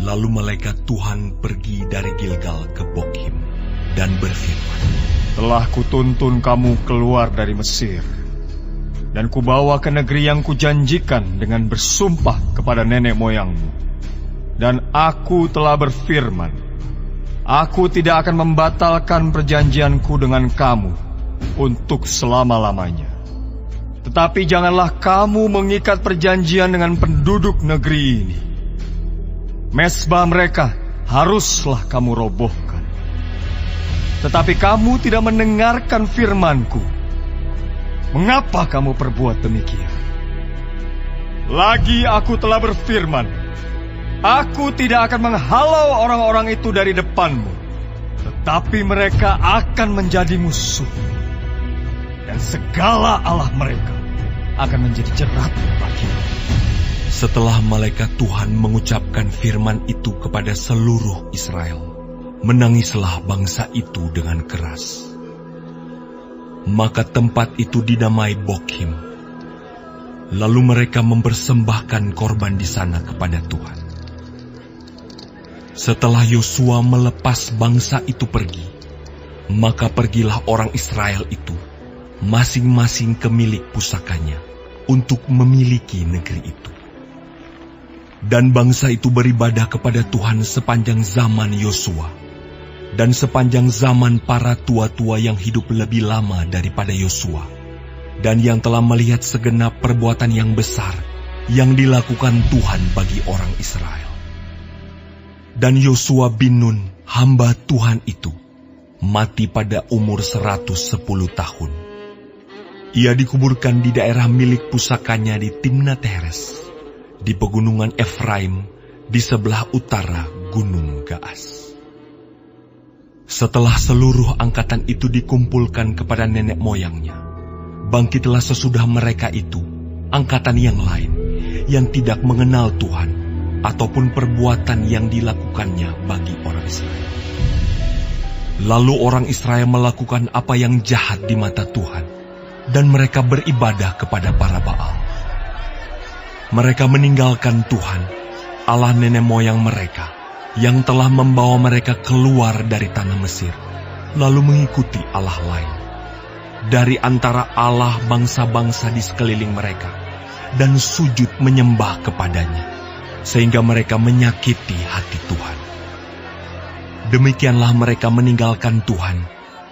Lalu malaikat Tuhan pergi dari Gilgal ke Bokhim dan berfirman, telah kutuntun kamu keluar dari Mesir, dan kubawa ke negeri yang kujanjikan dengan bersumpah kepada nenek moyangmu. Dan aku telah berfirman, aku tidak akan membatalkan perjanjianku dengan kamu untuk selama-lamanya. Tetapi janganlah kamu mengikat perjanjian dengan penduduk negeri ini. Mesbah mereka haruslah kamu robohkan. Tetapi kamu tidak mendengarkan firman-Ku. Mengapa kamu perbuat demikian? Lagi aku telah berfirman, aku tidak akan menghalau orang-orang itu dari depanmu, tetapi mereka akan menjadi musuh, dan segala allah mereka akan menjadi jerat bagimu. Setelah malaikat Tuhan mengucapkan firman itu kepada seluruh Israel, menangislah bangsa itu dengan keras. Maka tempat itu dinamai Bokhim. Lalu mereka mempersembahkan korban di sana kepada Tuhan. Setelah Yosua melepas bangsa itu pergi, maka pergilah orang Israel itu masing-masing ke milik pusakanya untuk memiliki negeri itu. Dan bangsa itu beribadah kepada Tuhan sepanjang zaman Yosua, dan sepanjang zaman para tua-tua yang hidup lebih lama daripada Yosua, dan yang telah melihat segenap perbuatan yang besar yang dilakukan Tuhan bagi orang Israel. Dan Yosua bin Nun, hamba Tuhan itu, mati pada umur 110 tahun. Ia dikuburkan di daerah milik pusakanya di Timnat Heres, di pegunungan Efraim, di sebelah utara Gunung Gaas. Setelah seluruh angkatan itu dikumpulkan kepada nenek moyangnya, bangkitlah sesudah mereka itu angkatan yang lain, yang tidak mengenal Tuhan, ataupun perbuatan yang dilakukannya bagi orang Israel. Lalu orang Israel melakukan apa yang jahat di mata Tuhan, dan mereka beribadah kepada para Baal. Mereka meninggalkan Tuhan, Allah nenek moyang mereka, yang telah membawa mereka keluar dari tanah Mesir, lalu mengikuti Allah lain dari antara Allah bangsa-bangsa di sekeliling mereka, dan sujud menyembah kepadanya, sehingga mereka menyakiti hati Tuhan. Demikianlah mereka meninggalkan Tuhan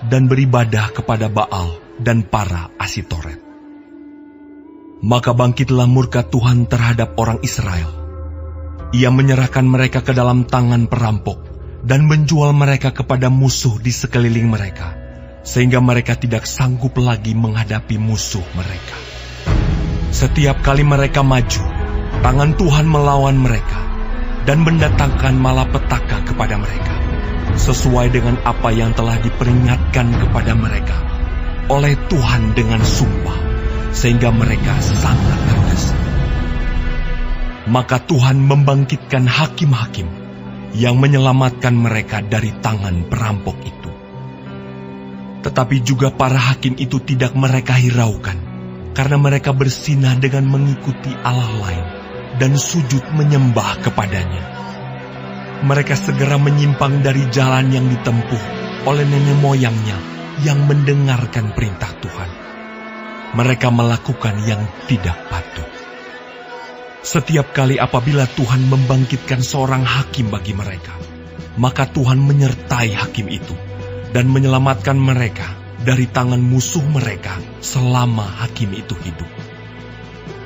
dan beribadah kepada Baal dan para Asitoret. Maka bangkitlah murka Tuhan terhadap orang Israel. Ia menyerahkan mereka ke dalam tangan perampok dan menjual mereka kepada musuh di sekeliling mereka, sehingga mereka tidak sanggup lagi menghadapi musuh mereka. Setiap kali mereka maju, tangan Tuhan melawan mereka dan mendatangkan malapetaka kepada mereka, sesuai dengan apa yang telah diperingatkan kepada mereka oleh Tuhan dengan sumpah, sehingga mereka sangat tergesa. Maka Tuhan membangkitkan hakim-hakim yang menyelamatkan mereka dari tangan perampok itu. Tetapi juga para hakim itu tidak mereka hiraukan, karena mereka bersinah dengan mengikuti Allah lain dan sujud menyembah kepadanya. Mereka segera menyimpang dari jalan yang ditempuh oleh nenek moyangnya yang mendengarkan perintah Tuhan. Mereka melakukan yang tidak patut. Setiap kali apabila Tuhan membangkitkan seorang hakim bagi mereka, maka Tuhan menyertai hakim itu dan menyelamatkan mereka dari tangan musuh mereka selama hakim itu hidup.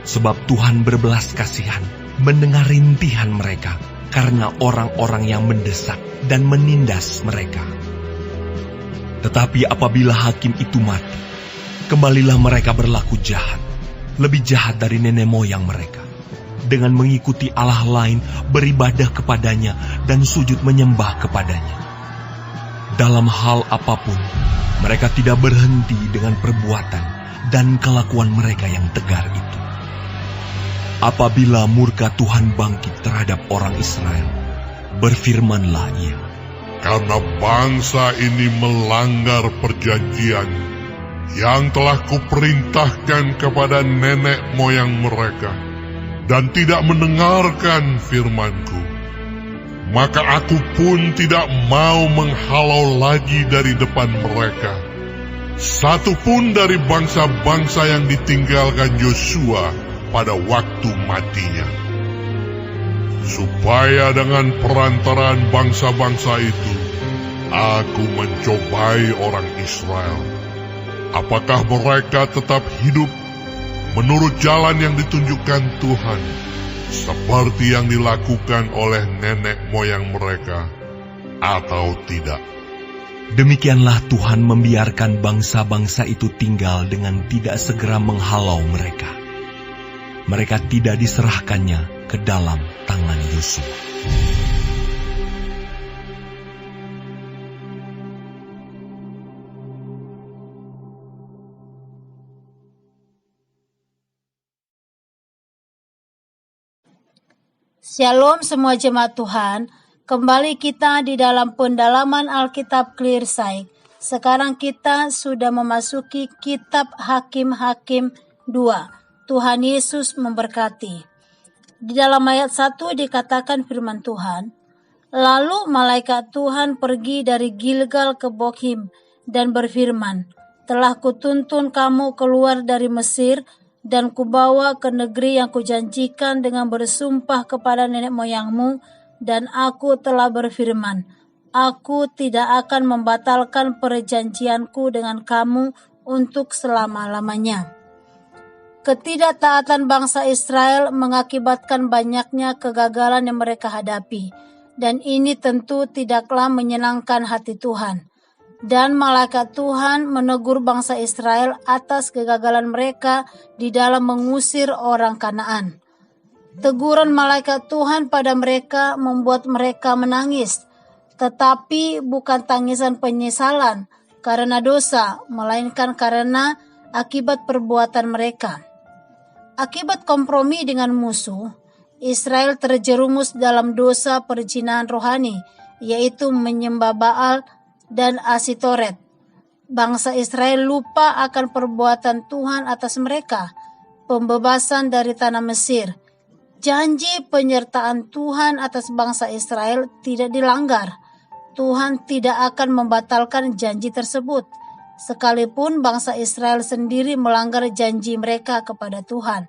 Sebab Tuhan berbelas kasihan mendengar rintihan mereka karena orang-orang yang mendesak dan menindas mereka. Tetapi apabila hakim itu mati, kembalilah mereka berlaku jahat, lebih jahat dari nenek moyang mereka, dengan mengikuti Allah lain, beribadah kepadanya, dan sujud menyembah kepadanya. Dalam hal apapun, mereka tidak berhenti dengan perbuatan dan kelakuan mereka yang tegar itu. Apabila murka Tuhan bangkit terhadap orang Israel, berfirmanlah Ia, karena bangsa ini melanggar perjanjian yang telah kuperintahkan kepada nenek moyang mereka, dan tidak mendengarkan firman-Ku. maka aku pun tidak mau menghalau lagi dari depan mereka satu pun dari bangsa-bangsa yang ditinggalkan Yosua pada waktu matinya, supaya dengan perantaraan bangsa-bangsa itu aku mencobai orang Israel, apakah mereka tetap hidup menurut jalan yang ditunjukkan Tuhan, seperti yang dilakukan oleh nenek moyang mereka, atau tidak. Demikianlah Tuhan membiarkan bangsa-bangsa itu tinggal dengan tidak segera menghalau mereka. Mereka tidak diserahkannya ke dalam tangan Yosua. Shalom semua jemaat Tuhan. Kembali kita di dalam pendalaman Alkitab Clear Sight. Sekarang kita sudah memasuki kitab Hakim-Hakim 2. Tuhan Yesus memberkati. Di dalam ayat 1 dikatakan firman Tuhan, lalu malaikat Tuhan pergi dari Gilgal ke Bokhim dan berfirman, telah kutuntun kamu keluar dari Mesir dan kubawa ke negeri yang kujanjikan dengan bersumpah kepada nenek moyangmu, dan aku telah berfirman, aku tidak akan membatalkan perjanjianku dengan kamu untuk selama-lamanya. Ketidaktaatan bangsa Israel mengakibatkan banyaknya kegagalan yang mereka hadapi, dan ini tentu tidaklah menyenangkan hati Tuhan. Dan malaikat Tuhan menegur bangsa Israel atas kegagalan mereka di dalam mengusir orang Kanaan. Teguran malaikat Tuhan pada mereka membuat mereka menangis, tetapi bukan tangisan penyesalan karena dosa, melainkan karena akibat perbuatan mereka. Akibat kompromi dengan musuh, Israel terjerumus dalam dosa perzinahan rohani, yaitu menyembah Baal dan Asitoret. Bangsa Israel lupa akan perbuatan Tuhan atas mereka, pembebasan dari tanah Mesir. Janji penyertaan Tuhan atas bangsa Israel tidak dilanggar. Tuhan tidak akan membatalkan janji tersebut, sekalipun bangsa Israel sendiri melanggar janji mereka kepada Tuhan.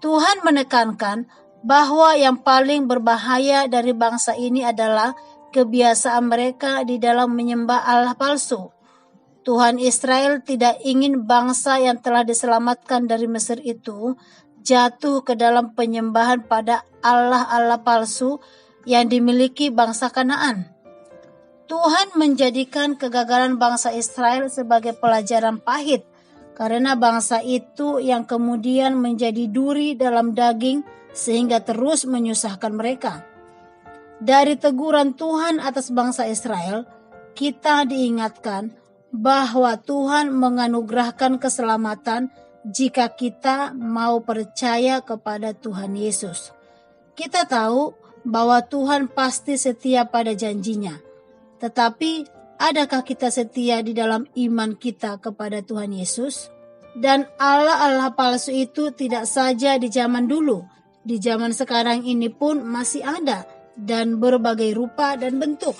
Tuhan menekankan bahwa yang paling berbahaya dari bangsa ini adalah kebiasaan mereka di dalam menyembah Allah palsu. Tuhan Israel tidak ingin bangsa yang telah diselamatkan dari Mesir itu jatuh ke dalam penyembahan pada Allah-Allah palsu yang dimiliki bangsa Kanaan. Tuhan menjadikan kegagalan bangsa Israel sebagai pelajaran pahit, karena bangsa itu yang kemudian menjadi duri dalam daging sehingga terus menyusahkan mereka. Dari teguran Tuhan atas bangsa Israel, kita diingatkan bahwa Tuhan menganugerahkan keselamatan jika kita mau percaya kepada Tuhan Yesus. Kita tahu bahwa Tuhan pasti setia pada janjinya. Tetapi, adakah kita setia di dalam iman kita kepada Tuhan Yesus? Dan Allah-Allah palsu itu tidak saja di zaman dulu, di zaman sekarang ini pun masih ada dan berbagai rupa dan bentuk.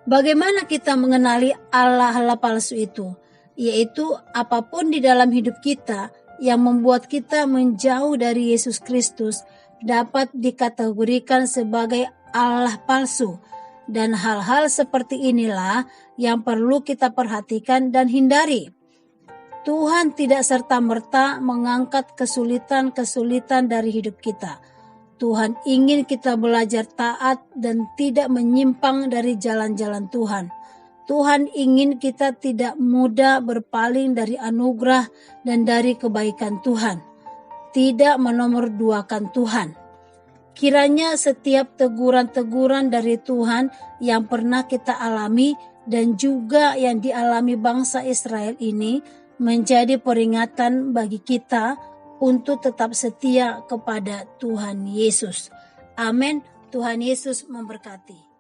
Bagaimana kita mengenali Allah-Allah palsu itu? Yaitu apapun di dalam hidup kita yang membuat kita menjauh dari Yesus Kristus dapat dikategorikan sebagai Allah palsu. Dan hal-hal seperti inilah yang perlu kita perhatikan dan hindari. Tuhan tidak serta-merta mengangkat kesulitan-kesulitan dari hidup kita. Tuhan ingin kita belajar taat dan tidak menyimpang dari jalan-jalan Tuhan. Tuhan ingin kita tidak mudah berpaling dari anugerah dan dari kebaikan Tuhan. Tidak menomorduakan Tuhan. Kiranya setiap teguran-teguran dari Tuhan yang pernah kita alami dan juga yang dialami bangsa Israel ini menjadi peringatan bagi kita untuk tetap setia kepada Tuhan Yesus. Amin. Tuhan Yesus memberkati.